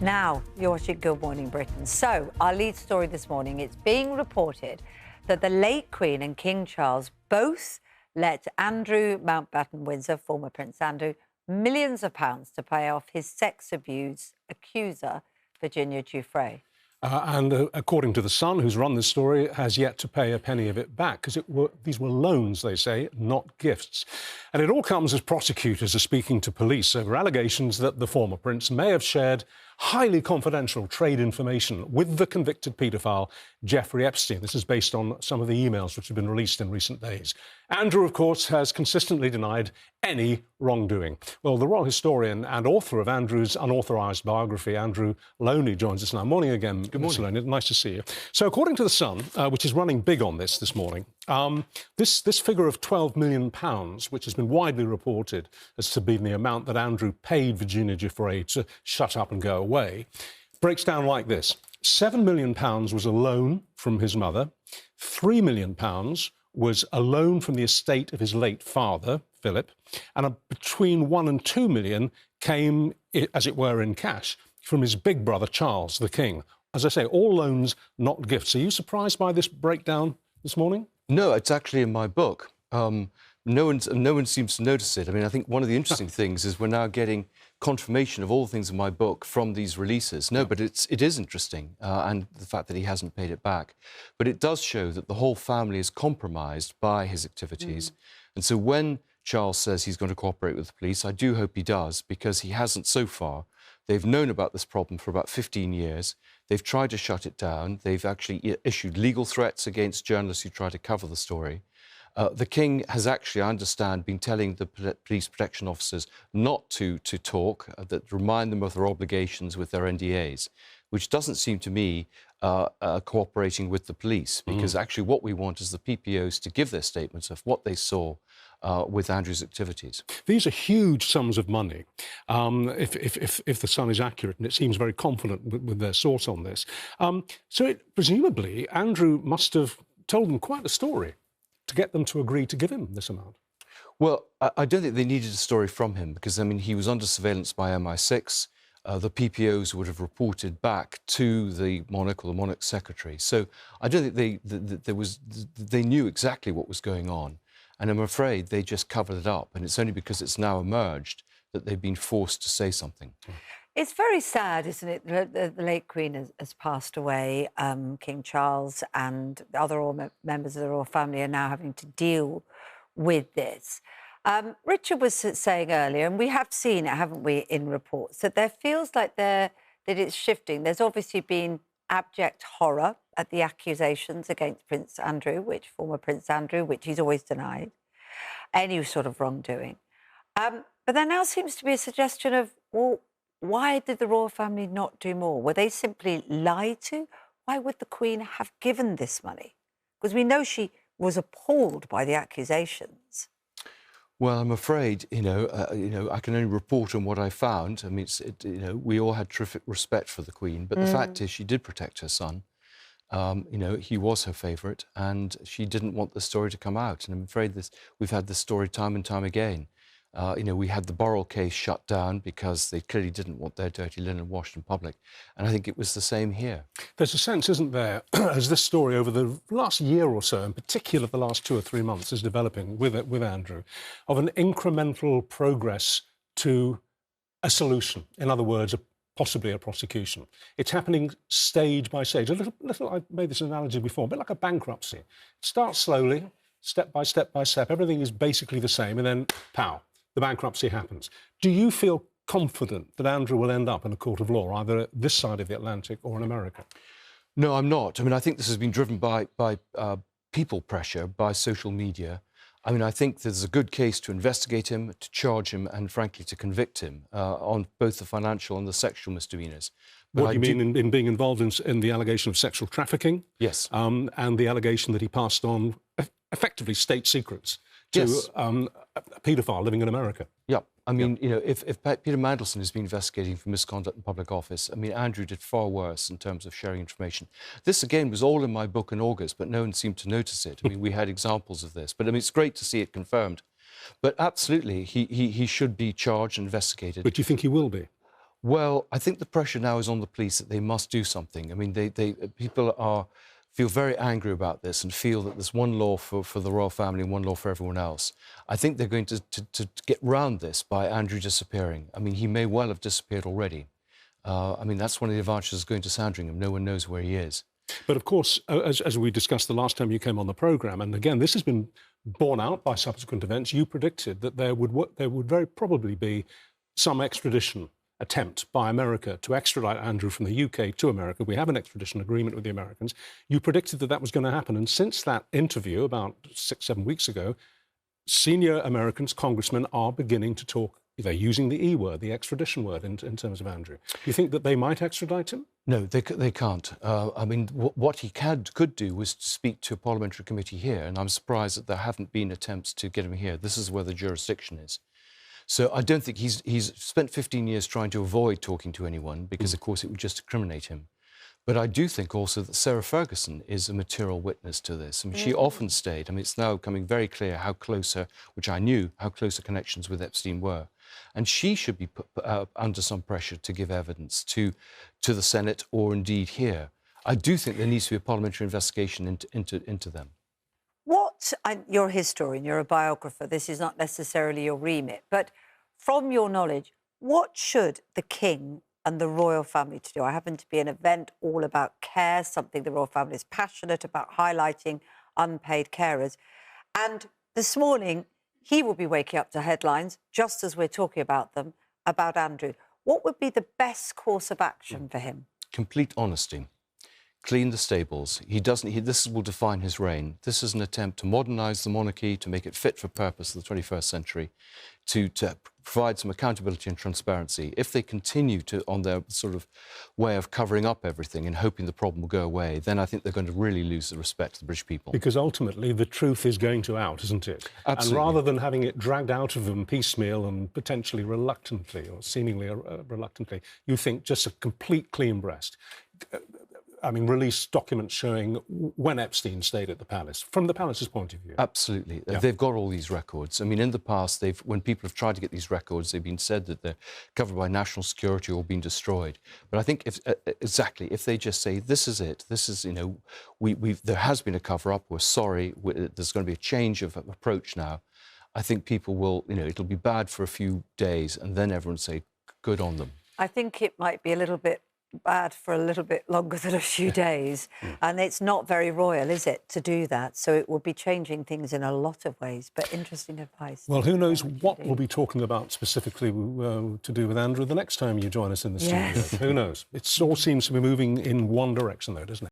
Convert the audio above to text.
Now, you're watching Good Morning Britain. So, our lead story this morning, it's being reported that the late Queen and King Charles both let Andrew Mountbatten Windsor, former Prince Andrew, millions of pounds to pay off his sex abuse accuser, Virginia Giuffre. According to The Sun, who's run this story, has yet to pay a penny of it back, because these were loans, they say, not gifts. And it all comes as prosecutors are speaking to police over allegations that the former prince may have shared highly confidential trade information with the convicted paedophile Jeffrey Epstein. This is based on some of the emails which have been released in recent days. Andrew, of course, has consistently denied any wrongdoing. Well, the royal historian and author of Andrew's unauthorised biography, Andrew Lownie, joins us now. Morning again, Good morning. Mr. Lownie. Nice to see you. So, according to The Sun, which is running big on this morning, this figure of £12 million, which has been widely reported as to being the amount that Andrew paid Virginia Giuffre to shut up and go away, breaks down like this. £7 million was a loan from his mother. £3 million was a loan from the estate of his late father, Philip, and between £1 and £2 million came, as it were, in cash from his big brother, Charles, the King. As I say, all loans, not gifts. Are you surprised by this breakdown this morning? No, it's actually in my book. No one seems to notice it. I mean, I think one of the interesting things is we're now getting confirmation of all the things in my book from these releases. No, but it is interesting, and the fact that he hasn't paid it back. But it does show that the whole family is compromised by his activities. And so when Charles says he's going to cooperate with the police, I do hope he does, because he hasn't so far. They've known about this problem for about 15 years. They've tried to shut it down. They've actually issued legal threats against journalists who try to cover the story. The King has actually, I understand, been telling the police protection officers not to talk, that remind them of their obligations with their NDAs, which doesn't seem to me cooperating with the police, because actually what we want is the PPOs to give their statements of what they saw with Andrew's activities. These are huge sums of money, if the Sun is accurate, and it seems very confident with their source on this. Presumably, Andrew must have told them quite a story to get them to agree to give him this amount. Well, I don't think they needed a story from him, because, I mean, he was under surveillance by MI6. The PPOs would have reported back to the monarch or the monarch's secretary. So I don't think they knew exactly what was going on. And I'm afraid they just covered it up. And it's only because it's now emerged that they've been forced to say something. It's very sad, isn't it? The late Queen has passed away. King Charles and the other members of the royal family are now having to deal with this. Richard was saying earlier, and we have seen it, haven't we, in reports, that there feels like that it's shifting. There's obviously been abject horror at the accusations against former Prince Andrew, which he's always denied any sort of wrongdoing. But there now seems to be a suggestion of, well, why did the royal family not do more? Were they simply lied to? Why would the Queen have given this money? Because we know she was appalled by the accusations. Well, I'm afraid, I can only report on what I found. I mean, we all had terrific respect for the Queen, but the fact is she did protect her son. He was her favourite, and she didn't want the story to come out. And I'm afraid we've had this story time and time again. We had the Burrell case shut down because they clearly didn't want their dirty linen washed in public. And I think it was the same here. There's a sense, isn't there, as this story over the last year or so, in particular the last 2 or 3 months, is developing with Andrew, of an incremental progress to a solution. In other words, possibly a prosecution. It's happening stage by stage. I made this analogy before, a bit like a bankruptcy. It starts slowly, step by step by step. Everything is basically the same, and then, pow, the bankruptcy happens. Do you feel confident that Andrew will end up in a court of law, either this side of the Atlantic or in America? No, I'm not. I mean, I think this has been driven by people pressure, by social media. I mean, I think there's a good case to investigate him, to charge him, and frankly, to convict him on both the financial and the sexual misdemeanours. But what do you mean in being involved in the allegation of sexual trafficking? Yes. And the allegation that he passed on effectively state secrets to a paedophile living in America? Yeah. I mean, if Peter Mandelson has been investigating for misconduct in public office, I mean, Andrew did far worse in terms of sharing information. This, again, was all in my book in August, but no one seemed to notice it. I mean, we had examples of this. But, I mean, it's great to see it confirmed. But absolutely, he should be charged and investigated. But do you think he will be? Well, I think the pressure now is on the police that they must do something. I mean, people feel very angry about this and feel that there's one law for the royal family and one law for everyone else. I think they're going to get round this by Andrew disappearing. I mean, he may well have disappeared already. I mean, that's one of the advantages of going to Sandringham. No one knows where he is. But of course, as we discussed the last time you came on the programme, and again, this has been borne out by subsequent events, you predicted that there would very probably be some extradition attempt by America to extradite Andrew from the UK to America. We have an extradition agreement with the Americans. You predicted that that was going to happen. And since that interview about 6-7 weeks ago, senior Americans, congressmen, are beginning to talk. They're using the E word, the extradition word, in terms of Andrew. Do you think that they might extradite him? No, they can't. I mean, what he could do was to speak to a parliamentary committee here, and I'm surprised that there haven't been attempts to get him here. This is where the jurisdiction is. So I don't think he's spent 15 years trying to avoid talking to anyone because, of course, it would just incriminate him. But I do think also that Sarah Ferguson is a material witness to this. I mean, she often stayed. I mean, it's now becoming very clear how close her, which I knew, how close her connections with Epstein were. And she should be put under some pressure to give evidence to the Senate or indeed here. I do think there needs to be a parliamentary investigation into them. You're a historian, you're a biographer, this is not necessarily your remit, but from your knowledge, what should the King and the royal family to do? I happen to be an event all about care, something the royal family is passionate about, highlighting unpaid carers. And this morning, he will be waking up to headlines, just as we're talking about them, about Andrew. What would be the best course of action for him? Complete honesty. Clean the stables. This will define his reign. This is an attempt to modernise the monarchy, to make it fit for purpose of the 21st century, to provide some accountability and transparency. If they continue on their sort of way of covering up everything and hoping the problem will go away, then I think they're going to really lose the respect of the British people. Because ultimately the truth is going to out, isn't it? Absolutely. And rather than having it dragged out of them piecemeal and potentially reluctantly or seemingly reluctantly, you think just a complete clean breast. I mean, release documents showing when Epstein stayed at the palace, from the palace's point of view. Absolutely. Yeah. They've got all these records. I mean, in the past, when people have tried to get these records, they've been said that they're covered by national security or been destroyed. But I think if they just say, this is it, this is, you know, there has been a cover-up, we're sorry, there's going to be a change of approach now, I think people will, you know, it'll be bad for a few days and then everyone will say, good on them. I think it might be a little bit bad for a little bit longer than a few days. And it's not very royal, is it, to do that? So it will be changing things in a lot of ways, but interesting advice. Well, who knows what we'll be talking about specifically to do with Andrew the next time you join us in the studio. Who knows? It all seems to be moving in one direction, though, doesn't it?